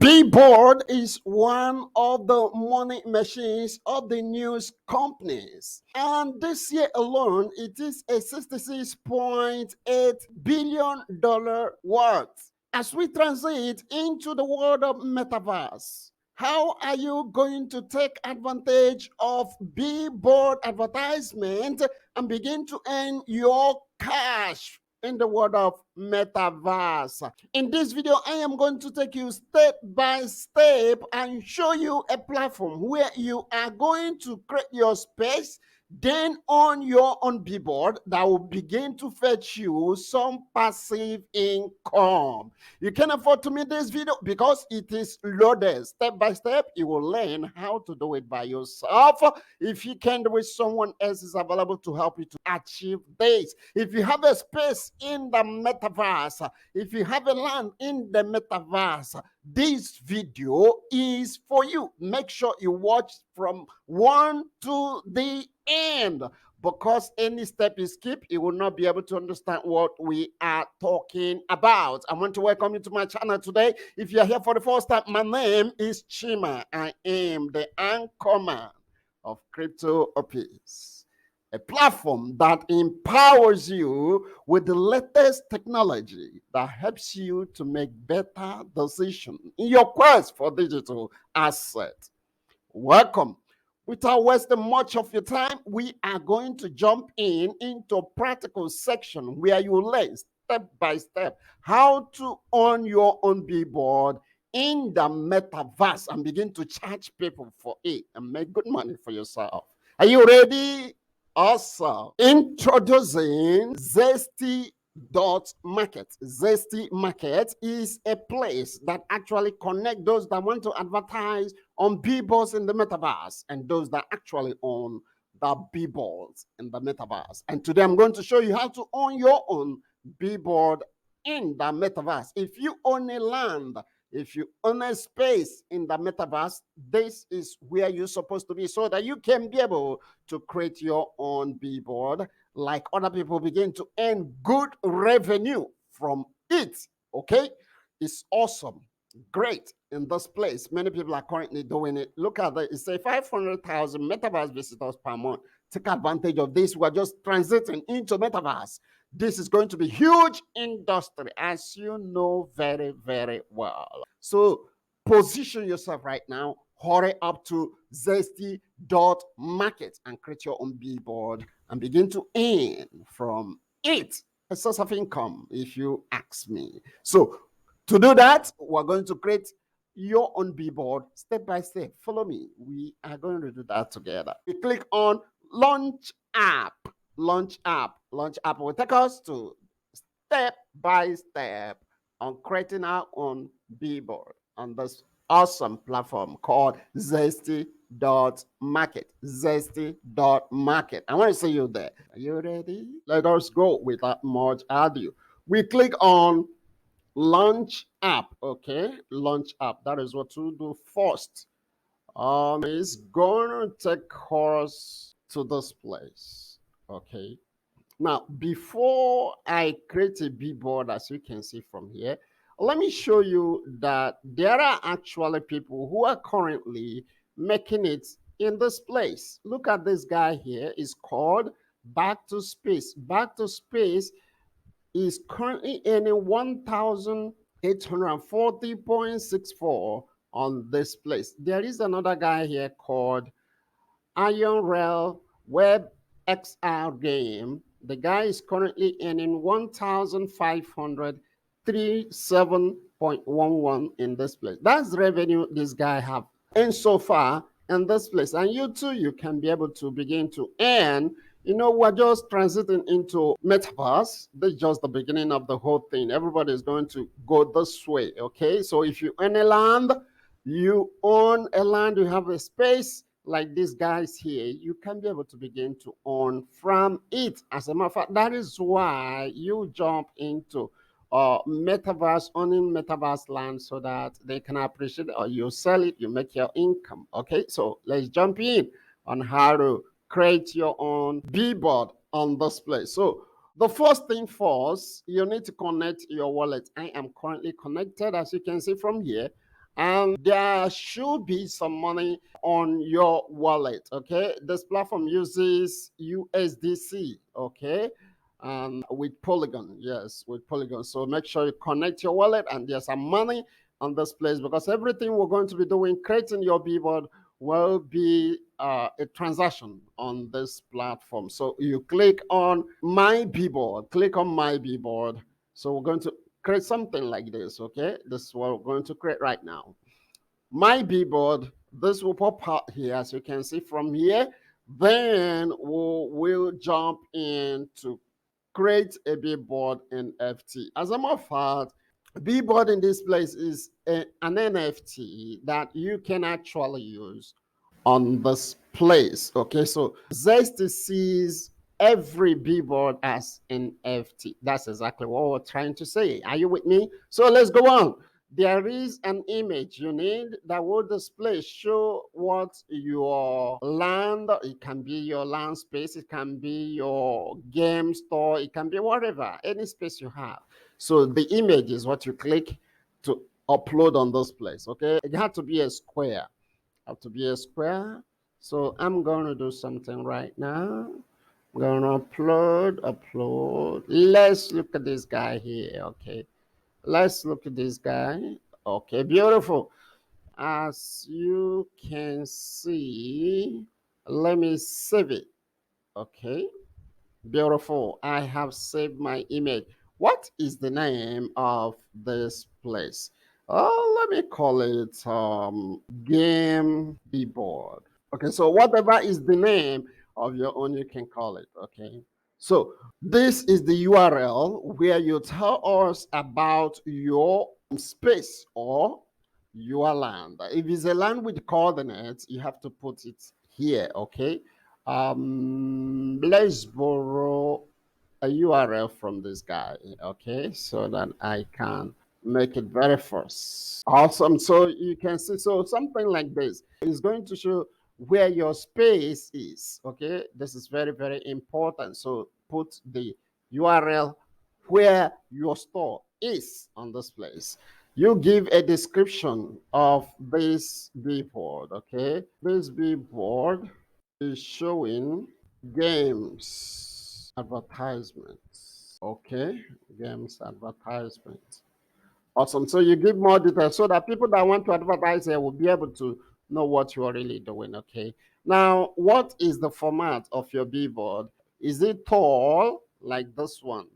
Billboard is one of the money machines of the news companies. And this year alone, it is a $66.8 billion worth. As we transit into the world of Metaverse, how are you going to take advantage of Billboard advertisement and begin to earn your cash in the world of Metaverse? In this video, I am going to take you step by step and show you a platform where you are going to create your space, then on your own billboard that will begin to fetch you some passive income. You can afford to make this video because it is loaded. Step by step, you will learn how to do it by yourself. If you can't do it, someone else is available to help you to achieve this. If you have a space in the Metaverse, if you have a land in the Metaverse, this video is for you. Make sure you watch from 1 to the end, because any step you skip, you will not be able to understand what we are talking about. I want to welcome you to my channel today. If you're here for the first time, my name is Chima. I am the anchorman of Crypto Office, a platform that empowers you with the latest technology that helps you to make better decisions in your quest for digital assets. Welcome. Without wasting much of your time, we are going to jump into a practical section where you learn step by step how to own your own billboard in the Metaverse and begin to charge people for it and make good money for yourself. Are you ready? Awesome. Introducing Zesty Market. Zesty Market is a place that actually connects those that want to advertise on billboards in the Metaverse and those that actually own the billboards in the Metaverse. And today I'm going to show you how to own your own billboard in the Metaverse. If you own a land, if you own a space in the Metaverse, this is where you're supposed to be so that you can be able to create your own billboard like other people, begin to earn good revenue from it. Okay, it's awesome, great in this place. Many people are currently doing it. Look at that. It's a 500,000 Metaverse visitors per month. Take advantage of this. We're just transiting into Metaverse. This is going to be huge industry, as you know very, very well. So position yourself right now. Hurry up to Zesty.market and create your own billboard and begin to earn from it a source of income, if you ask me. So to do that, we're going to create your own billboard step by step. Follow me. We are going to do that together. You click on Launch App. Launch App. Launch App will take us to step by step on creating our own billboard on this awesome platform called Zesty.market. Zesty.market. I want to see you there. Are you ready? Let us go without much ado. We click on Launch App. Okay, Launch App. That is what to do first. It's going to take us to this place. Okay. Now, before I create a billboard, as you can see from here, let me show you that there are actually people who are currently making it in this place. Look at this guy here. It's called Back to Space. Back to Space is currently earning 1,840.64 on this place. There is another guy here called Iron Rail Web XR Game. The guy is currently earning 1,537.11 in this place. That's the revenue this guy have earned so far in this place. And you too, you can be able to begin to earn. You know, we're just transiting into Metaverse. This is just the beginning of the whole thing. Everybody is going to go this way, okay? So if you own a land, you have a space, like these guys here, you can be able to begin to earn from it. As a matter of fact, that is why you jump into Metaverse, owning Metaverse land, so that they can appreciate it, or you sell it, you make your income. Okay, so let's jump in on how to create your own billboard on this place. So the first thing first, you need to connect your wallet. I am currently connected, as you can see from here. and there should be some money on your wallet. Okay, this platform uses USDC. Okay, and with Polygon, yes, with Polygon. So make sure you connect your wallet, and there's some money on this place, because everything we're going to be doing, creating your billboard, will be a transaction on this platform. So you click on my billboard, click on my billboard. So we're going to create something like this. Okay, this is what we're going to create right now. My billboard, this will pop out here, as you can see from here. Then we'll jump in to create a billboard NFT. As a matter of fact, billboard in this place is an NFT that you can actually use on this place. Okay, so Zesty sees every billboard as an NFT. That's exactly what we're trying to say. Are you with me? So let's go on. There is an image you need that will display, show what your land, it can be your land space, it can be your game store, it can be whatever, any space you have. So the image is what you click to upload on this place. Okay, it had to be a square, have to be a square. So I'm going to do something right now. I'm going to upload. Let's look at this guy here. Okay, let's look at this guy. Okay, beautiful. As you can see, let me save it. Okay, beautiful. I have saved my image. What is the name of this place? Oh, let me call it game billboard. Okay, so whatever is the name of your own, you can call it. Okay, so this is the URL where you tell us about your space or your land. If it's a land with coordinates, you have to put it here. Okay, let's borrow a URL from this guy. Okay, so that I can make it very first. Awesome. So you can see, so something like this is going to show where your space is. Okay, this is very, very important. So put the URL where your store is on this place. You give a description of this billboard. Okay, this billboard is showing games advertisements. Okay, games advertisements. Awesome. So you give more details so that people that want to advertise here will be able to know what you are really doing. Okay. Now, what is the format of your billboard? Is it tall like this one?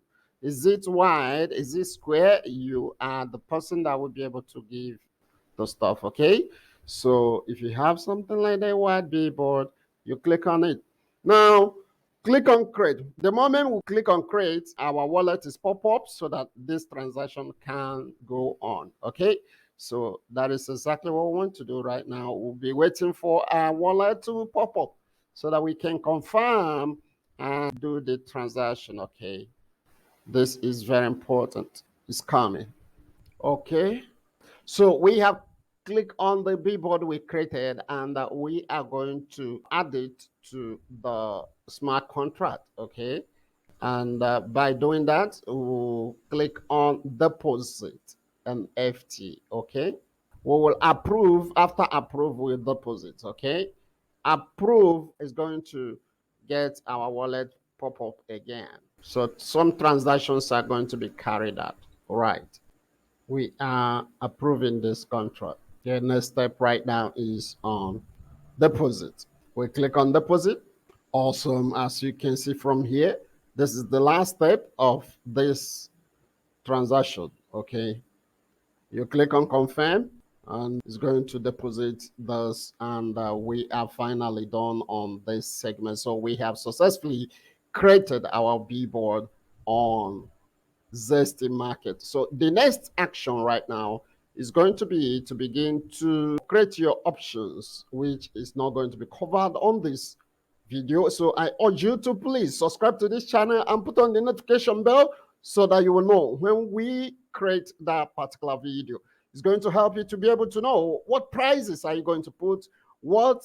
Is it wide? Is it square? You are the person that will be able to give the stuff. Okay. So if you have something like that wide billboard, you click on it. Now, click on create. The moment we click on create, our wallet is pop up so that this transaction can go on. Okay, so that is exactly what we want to do right now. We'll be waiting for our wallet to pop up so that we can confirm and do the transaction. Okay, this is very important. It's coming. Okay, so we have clicked on the billboard we created, and we are going to add it to the smart contract. Okay, and by doing that, we'll click on deposit and FT. Okay, we will approve. After approve, we'll deposit. Okay, approve is going to get our wallet pop up again. So some transactions are going to be carried out. Right, we are approving this contract. The next step right now is on deposit. We click on deposit. Awesome. As you can see from here, this is the last step of this transaction. Okay. You click on confirm and it's going to deposit this, and we are finally done on this segment. So we have successfully created our billboard on Zesty market. So the next action right now is going to be to begin to create your options, which is not going to be covered on this video. So I urge you to please subscribe to this channel and put on the notification bell so that you will know when we create that particular video. It's going to help you to be able to know what prices are you going to put, what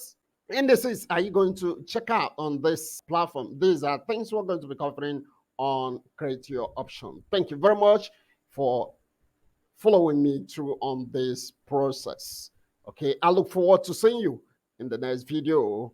indices are you going to check out on this platform. These are things we're going to be covering on create your option. Thank you very much for following me through on this process. Okay, I look forward to seeing you in the next video.